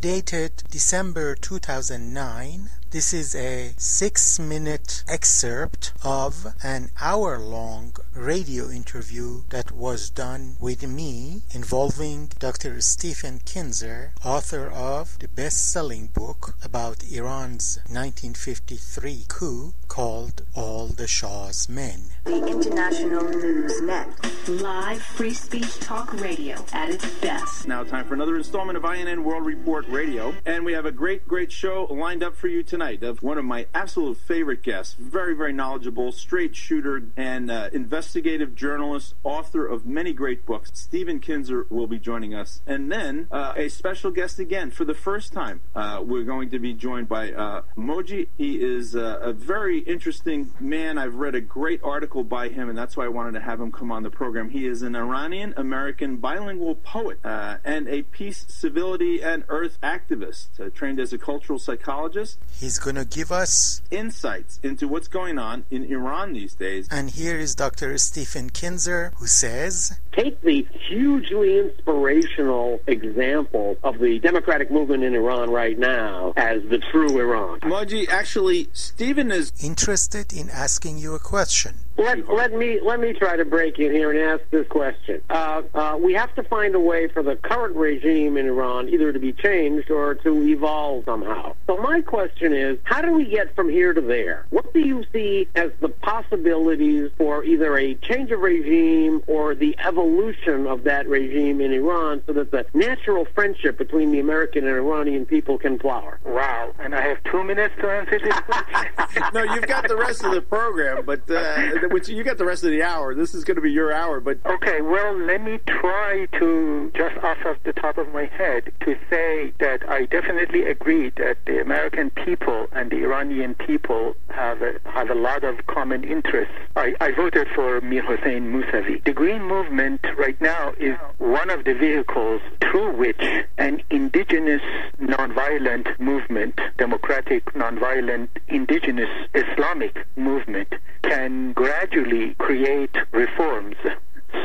dated December 2009. This is a 6-minute excerpt of an hour-long radio interview that was done with me involving Dr. Stephen Kinzer, author of the best-selling book about Iran's 1953 coup called All the Shah's Men. The International News Net. Live free speech talk radio at its best. Now time for another installment of INN World Report Radio. And we have a great show lined up for you tonight of one of my absolute favorite guests. Very, very knowledgeable, straight shooter, and investigative journalist, author of many great books. Stephen Kinzer will be joining us. And then a special guest again for the first time. We're going to be joined by Moji. He is a very interesting man. I've read a great article by him, and that's why I wanted to have him come on the program. He is an Iranian-American bilingual poet and a peace, civility, and earth activist, trained as a cultural psychologist. He's going to give us insights into what's going on in Iran these days. And here is Dr. Stephen Kinzer, who says, take the hugely inspirational example of the democratic movement in Iran right now as the true Iran. Moji, actually, Stephen is interested in asking you a question. Let me try to break in here and ask this question. We have to find a way for the current regime in Iran either to be changed or to evolve somehow. So my question is, how do we get from here to there? What do you see as the possibilities for either a change of regime or the evolution of that regime in Iran so that the natural friendship between the American and Iranian people can flower? Wow, and I have 2 minutes to answer this question? No, you've got the rest of the program, but which you got the rest of the hour. This is going to be your hour, but okay. Well, let me try to just off the top of my head to say that I definitely agree that the American people and the Iranian people have a lot of common interests. I voted for Mir Hossein Mousavi. The Green Movement right now is one of the vehicles through which an indigenous nonviolent movement, democratic nonviolent indigenous Islamic movement, can gradually create reforms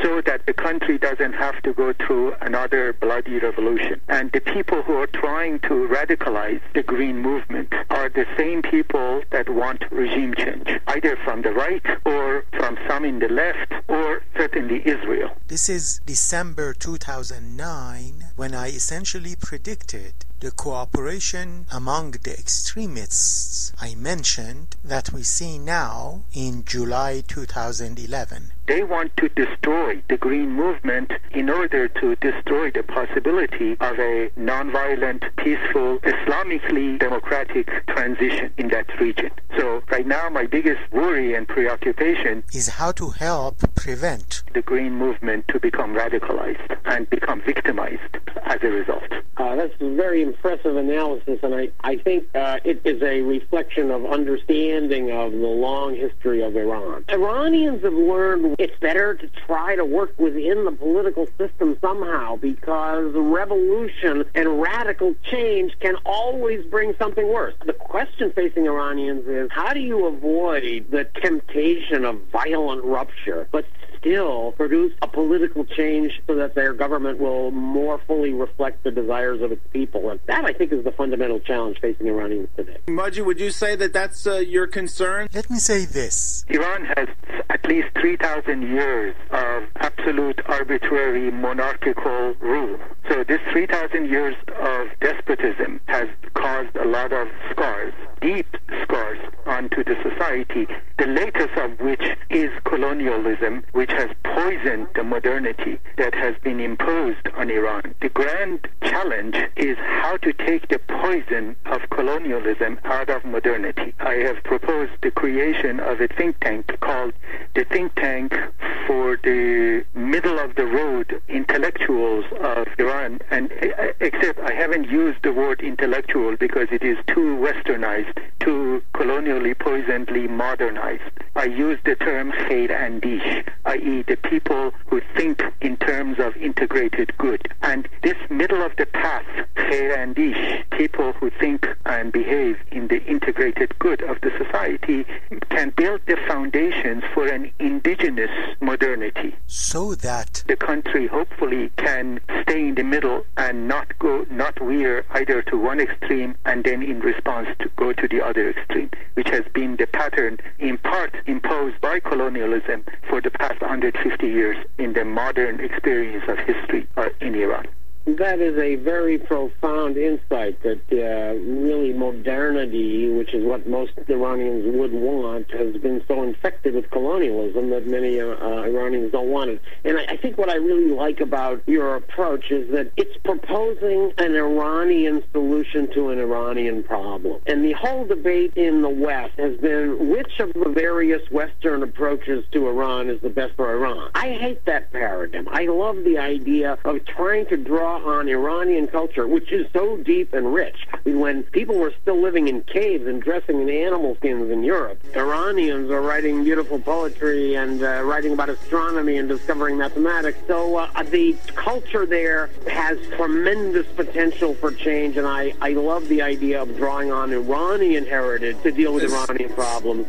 so that the country doesn't have to go through another bloody revolution. And the people who are trying to radicalize the Green Movement are the same people that want regime change, either from the right or from some in the left, or certainly Israel. This is December 2009, when I essentially predicted the cooperation among the extremists I mentioned that we see now in July 2011. They want to destroy the Green Movement in order to destroy the possibility of a nonviolent, peaceful, Islamically democratic transition in that region. So right now my biggest worry and preoccupation is how to help prevent the Green Movement to become radicalized and become victimized as a result. That's a very impressive analysis, and I think it is a reflection of understanding of the long history of Iran. Iranians have learned it's better to try to work within the political system somehow, because revolution and radical change can always bring something worse. The question facing Iranians is, how do you avoid the temptation of violent rupture, but still produce a political change so that their government will more fully reflect the desires of its people? And that, I think, is the fundamental challenge facing Iranians today. Moji, would you say that that's your concern? Let me say this. Iran has at least 3,000 years of absolute arbitrary monarchical rule. So this 3,000 years of despotism has caused a lot of scars, deep scars onto the society, the latest of which is colonialism, which has poisoned the modernity that has been imposed on Iran. The grand challenge is how to take the poison of colonialism out of modernity. I have proposed the creation of a think tank called the Think Tank for the middle-of-the-road intellectuals of Iran, and except I haven't used the word intellectual because it is too westernized, too colonially poisonedly modernized. I use the term Khair Andish, i.e. the people who think in terms of integrated good. And this middle-of-the-path Khair Andish, people who think and behave in the integrated good of the society, can build the foundations for an indigenous modernity. So that the country hopefully can stay in the middle and not veer either to one extreme and then in response to go to the other extreme, which has been the pattern in part imposed by colonialism for the past 150 years in the modern experience of history in Iran. That is a very profound insight that really modernity, which is what most Iranians would want, has been so infected with colonialism that many Iranians don't want it. And I think what I really like about your approach is that it's proposing an Iranian solution to an Iranian problem. And the whole debate in the West has been which of the various Western approaches to Iran is the best for Iran. I hate that paradigm. I love the idea of trying to draw on Iranian culture, which is so deep and rich. When people were still living in caves and dressing in animal skins in Europe, Iranians are writing beautiful poetry and writing about astronomy and discovering mathematics. So the culture there has tremendous potential for change, and I love the idea of drawing on Iranian heritage to deal with Iranian problems.